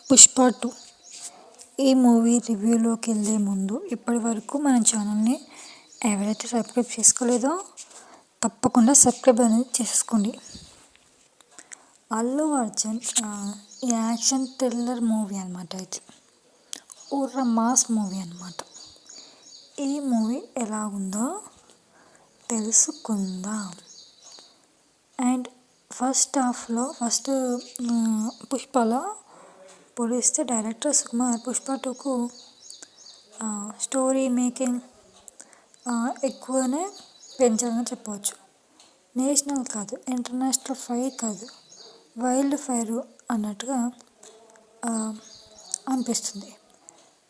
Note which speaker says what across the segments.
Speaker 1: పుష్ప 2 ఈ మూవీ రివ్యూలోకి వెళ్ళే ముందు ఇప్పటి వరకు మన ఛానల్ని ఎవరైతే సబ్స్క్రైబ్ చేసుకోలేదో తప్పకుండా సబ్స్క్రైబ్ అనేది చేసుకోండి. Allu Arjun action thriller movie అనమాట. ఇది ఊర్ర మాస్ మూవీ అనమాట. ఈ మూవీ ఎలా ఉందో తెలుసుకుందాం. అండ్ ఫస్ట్ పుష్పలో పోలిస్తే డైరెక్టర్ సుకుమార్ పుష్ప 2కు స్టోరీ మేకింగ్ ఎక్కువనే పెంచాలని చెప్పవచ్చు. నేషనల్ కాదు, ఇంటర్నేషనల్ ఫైర్ కాదు, వైల్డ్ ఫైర్ అన్నట్టుగా అనిపిస్తుంది.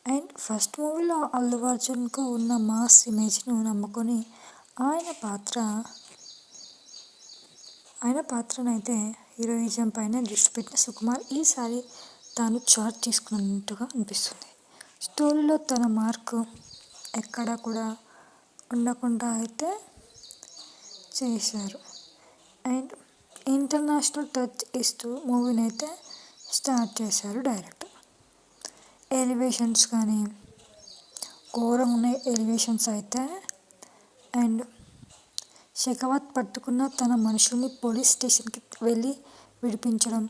Speaker 1: అండ్ ఫస్ట్ మూవీలో అల్లు అర్జున్కు ఉన్న మాస్ ఇమేజ్ను నమ్ముకొని ఆయన పాత్రనైతే హీరోయిజం పైన దృష్టి పెట్టిన సుకుమార్ ఈసారి తాను చార్జ్ తీసుకున్నట్టుగా అనిపిస్తుంది. స్టోరీలో తన మార్కు ఎక్కడా కూడా ఉండకుండా అయితే చేశారు. అండ్ ఇంటర్నేషనల్ టచ్ ఇస్తూ మూవీని అయితే స్టార్ట్ చేశారు డైరెక్టర్. ఎలివేషన్స్ కానీ ఘోరంగా ఉన్నాయి ఎలివేషన్స్ అయితే. అండ్ షెకావత్ పట్టుకున్న తన మనుషుల్ని పోలీస్ స్టేషన్కి వెళ్ళి విడిపించడం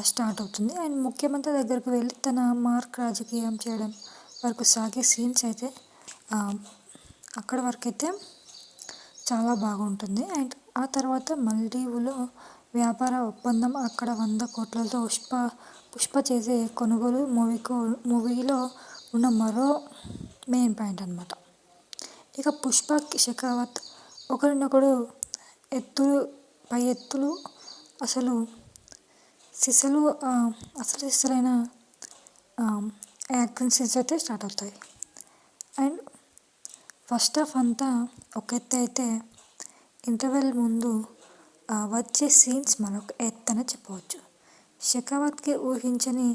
Speaker 1: స్టార్ట్ అవుతుంది. అండ్ ముఖ్యమంత్రి దగ్గరకు వెళ్ళి తన మార్క్ రాజకీయం చేయడం వరకు సాగే సీన్స్ అయితే అక్కడ వరకు అయితే చాలా బాగుంటుంది. అండ్ ఆ తర్వాత మల్దీవులో వ్యాపార ఒప్పందం, అక్కడ 100 కోట్లతో పుష్ప చేసే కొనుగోలు మూవీలో ఉన్న మరో మెయిన్ పాయింట్ అనమాట. ఇక పుష్ప షెకావత్ ఒకరినొకడు పై ఎత్తులు అసలు సిసలైన యాక్షన్ సీన్స్ అయితే స్టార్ట్ అవుతాయి. అండ్ ఫస్ట్ హాఫ్ అంతా ఒక ఎత్తు అయితే ఇంటర్వెల్ ముందు వచ్చే సీన్స్ మరొక ఎత్తు అని చెప్పవచ్చు. షెకావత్కి ఊహించని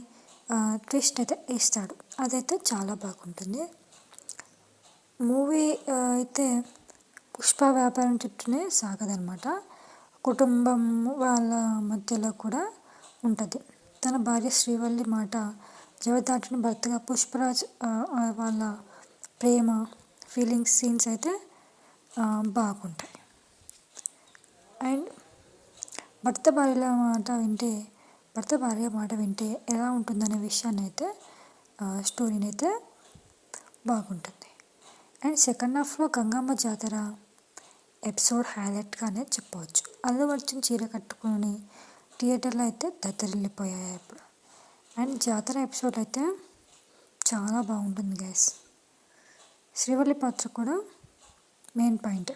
Speaker 1: ట్విస్ట్ అయితే ఇస్తాడు, అదైతే చాలా బాగుంటుంది. మూవీ అయితే పుష్ప వ్యాపారం చుట్టూనే సాగదనమాట. కుటుంబం వాళ్ళ మధ్యలో కూడా ఉంటుంది. తన భార్య శ్రీవల్లి మాట జవదాటిన భర్తగా పుష్పరాజ్ వాళ్ళ ప్రేమ ఫీలింగ్స్ సీన్స్ అయితే బాగుంటాయి. అండ్ భర్త భార్య మాట వింటే ఎలా ఉంటుందనే విషయాన్ని అయితే స్టోరీని అయితే బాగుంటుంది. అండ్ సెకండ్ హాఫ్లో గంగమ్మ జాతర ఎపిసోడ్ హైలైట్గానే చెప్పవచ్చు. అల్లు అర్జున్ చీర కట్టుకొని థియేటర్లో అయితే దద్దరిల్లిపోయాయి ఇప్పుడు. అండ్ జాతర ఎపిసోడ్ అయితే చాలా బాగుంటుంది గైస్. శ్రీవల్లి పాత్ర కూడా మెయిన్ పాయింట్.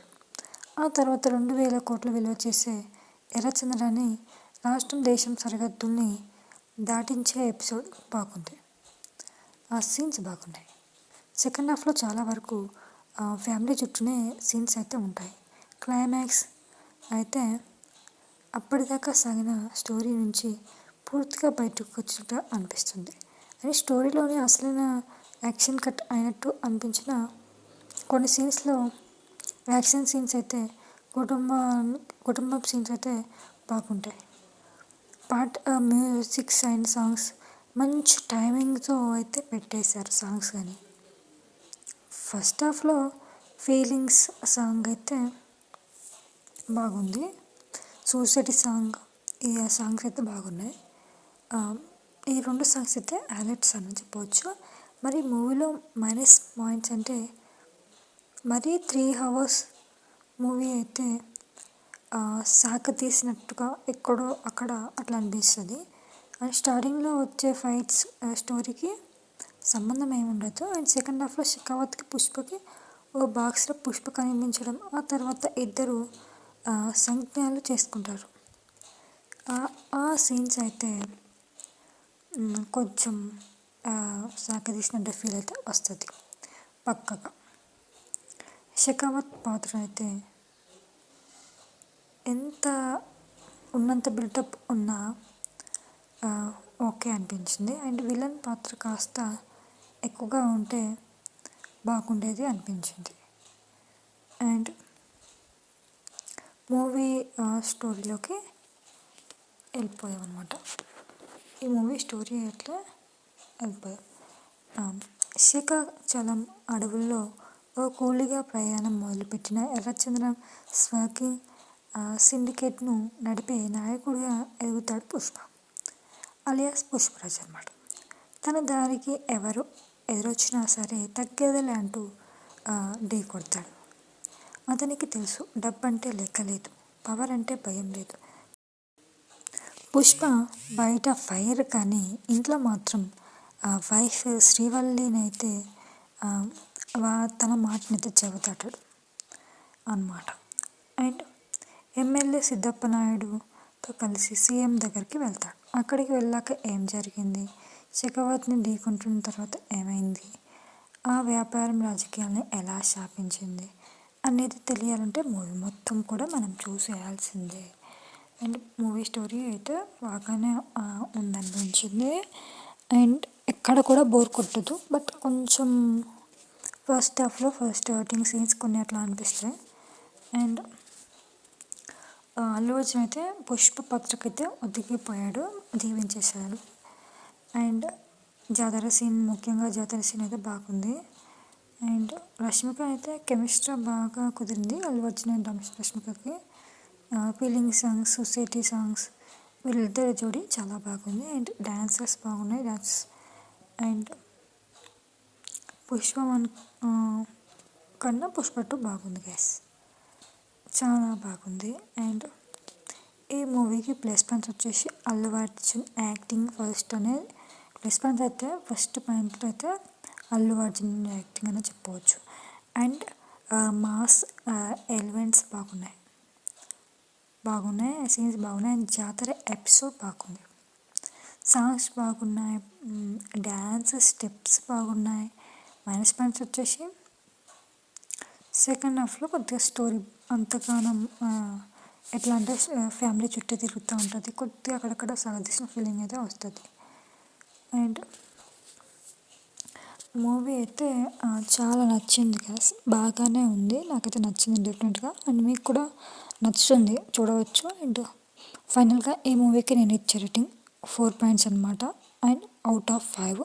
Speaker 1: ఆ తర్వాత 2000 కోట్లు విలువ చేసే ఎర్రచందనాన్ని రాష్ట్రం దేశం సరిహద్దుల్ని దాటించే ఎపిసోడ్ బాగుంది. ఆ సీన్స్ బాగున్నాయి. సెకండ్ హాఫ్లో చాలా వరకు ఫ్యామిలీ చుట్టూనే సీన్స్ అయితే ఉంటాయి. క్లైమాక్స్ అయితే అప్పటిదాకా సాగిన స్టోరీ నుంచి పూర్తిగా బయటకు వచ్చినట్టు అనిపిస్తుంది. అని స్టోరీలోనే అసలైన యాక్షన్ కట్ అయినట్టు అనిపించిన కొన్ని సీన్స్లో యాక్షన్ సీన్స్ అయితే కుటుంబం సీన్స్ అయితే బాగుంటాయి. మ్యూజిక్స్ అండ్ సాంగ్స్ మంచి టైమింగ్తో అయితే పెట్టేశారు సాంగ్స్. కానీ ఫస్ట్ హాఫ్లో ఫీలింగ్స్ సాంగ్ అయితే బాగుంది. సూసైటీ సాంగ్, ఈ సాంగ్స్ అయితే బాగున్నాయి. ఈ 2 సాంగ్స్ అయితే హైలైట్స్ అని చెప్పవచ్చు. మరి మూవీలో మైనస్ పాయింట్స్ అంటే మరీ 3 hours మూవీ అయితే సాగ తీసినట్టుగా ఎక్కడో అక్కడ అట్లా అనిపిస్తుంది. అండ్ స్టార్టింగ్లో వచ్చే ఫైట్స్ స్టోరీకి సంబంధం ఏమి ఉండదు. అండ్ సెకండ్ హాఫ్లో షెకావత్కి పుష్పకి ఓ బాక్స్లో పుష్ప కనిపించడం, ఆ తర్వాత ఇద్దరు సంజ్ఞాలు చేసుకుంటారు. ఆ సీన్స్ అయితే కొంచెం సాగదీసినట్టు ఫీల్ అయితే వస్తుంది పక్కగా. షెకావత్ పాత్ర అయితే ఎంత ఉన్నంత బిల్డప్ ఉన్నా ఓకే అనిపించింది. అండ్ విలన్ పాత్ర కాస్త ఎక్కువగా ఉంటే బాగుండేది అనిపించింది. అండ్ మూవీ స్టోరీలోకి వెళ్ళిపోయామన్నమాట. ఈ మూవీ స్టోరీ ఎట్లా వెళ్ళిపోదు. శ్రీకాకుళం అడవుల్లో ఓ కూలీగా ప్రయాణం మొదలుపెట్టిన ఎర్రచంద్రం స్మగ్లింగ్ సిండికేట్ను నడిపే నాయకుడిగా ఎదుగుతాడు పుష్ప, అలియాస్ పుష్పరాజ్ అన్నమాట. తన దారికి ఎవరు ఎదురొచ్చినా సరే తగ్గేదేలే అంటూ ఢీ కొడతాడు. అతనికి తెలుసు, డబ్బంటే లెక్కలేదు, పవర్ అంటే భయం లేదు. పుష్ప బయట ఫైర్ కానీ ఇంట్లో మాత్రం వైఫ్ శ్రీవల్లినైతే తన మాటనైతే చెబుతాడు అన్నమాట. అండ్ ఎమ్మెల్యే సిద్ధప్ప నాయుడుతో కలిసి సీఎం దగ్గరికి వెళ్తాడు. అక్కడికి వెళ్ళాక ఏం జరిగింది, శెఖావత్ని ఢీకొంటున్న తర్వాత ఏమైంది, ఆ వ్యాపారం రాజకీయాలను ఎలా శాపించింది అనేది తెలియాలంటే మూవీ మొత్తం కూడా మనం చూసేయాల్సిందే. అండ్ మూవీ స్టోరీ అయితే బాగానే ఉందనిపించింది. అండ్ ఎక్కడ కూడా బోర్ కొట్టదు. బట్ కొంచెం ఫస్ట్ హాఫ్లో ఫస్ట్ హర్టింగ్ సీన్స్ కొన్ని అట్లా అనిపిస్తాయి. అండ్ అల్లు అర్జున్ అయితే పుష్ప పాత్రకైతే ఒదిగిపోయాడు, జీవించేశాడు. అండ్ జాతర సీన్, ముఖ్యంగా జాతర సీన్ అయితే బాగుంది. అండ్ రష్మిక అయితే కెమిస్ట్రీ బాగా కుదిరింది అల్లు అర్జున్ అండ్ రష్మికకి. ఫీలింగ్ సాంగ్స్, సొసైటీ సాంగ్స్, వీళ్ళిద్దరి జోడి చాలా బాగుంది. అండ్ డాన్సర్స్ బాగున్నాయి డాన్స్. అండ్ పుష్ప 1 కన్నా పుష్ప 2 బాగుంది గ్యాస్, చాలా బాగుంది. అండ్ ఈ మూవీకి ప్లస్ పాయింట్స్ వచ్చేసి అల్లు అర్జున్ యాక్టింగ్ ఫస్ట్ అనేది ప్లస్ పాయింట్స్ అయితే, ఫస్ట్ పాయింట్లో అయితే అల్లు అర్జున్ యాక్టింగ్ అని చెప్పవచ్చు. అండ్ మాస్ ఎలిమెంట్స్ బాగున్నాయి, సీన్స్ బాగున్నాయి. అండ్ జాతర ఎపిసోడ్ బాగుంది, సాంగ్స్ బాగున్నాయి, డ్యాన్స్ స్టెప్స్ బాగున్నాయి. మైనస్ పాయింట్స్ వచ్చేసి సెకండ్ హాఫ్లో కొద్దిగా స్టోరీ అంతగానం ఎట్లా అంటే ఫ్యామిలీ చుట్టూ తిరుగుతూ ఉంటుంది, కొద్దిగా అక్కడక్కడ సాగదీసిన ఫీలింగ్ అయితే వస్తుంది. అండ్ మూవీ అయితే చాలా నచ్చింది గ్యాస్, బాగానే ఉంది, నాకైతే నచ్చింది డెఫినెట్గా. అండ్ మీకు కూడా నచ్చుతుంది, చూడవచ్చు. అండ్ ఫైనల్గా ఈ మూవీకి నేను ఇచ్చే రేటింగ్ 4 పాయింట్స్ అనమాట. And out of 5.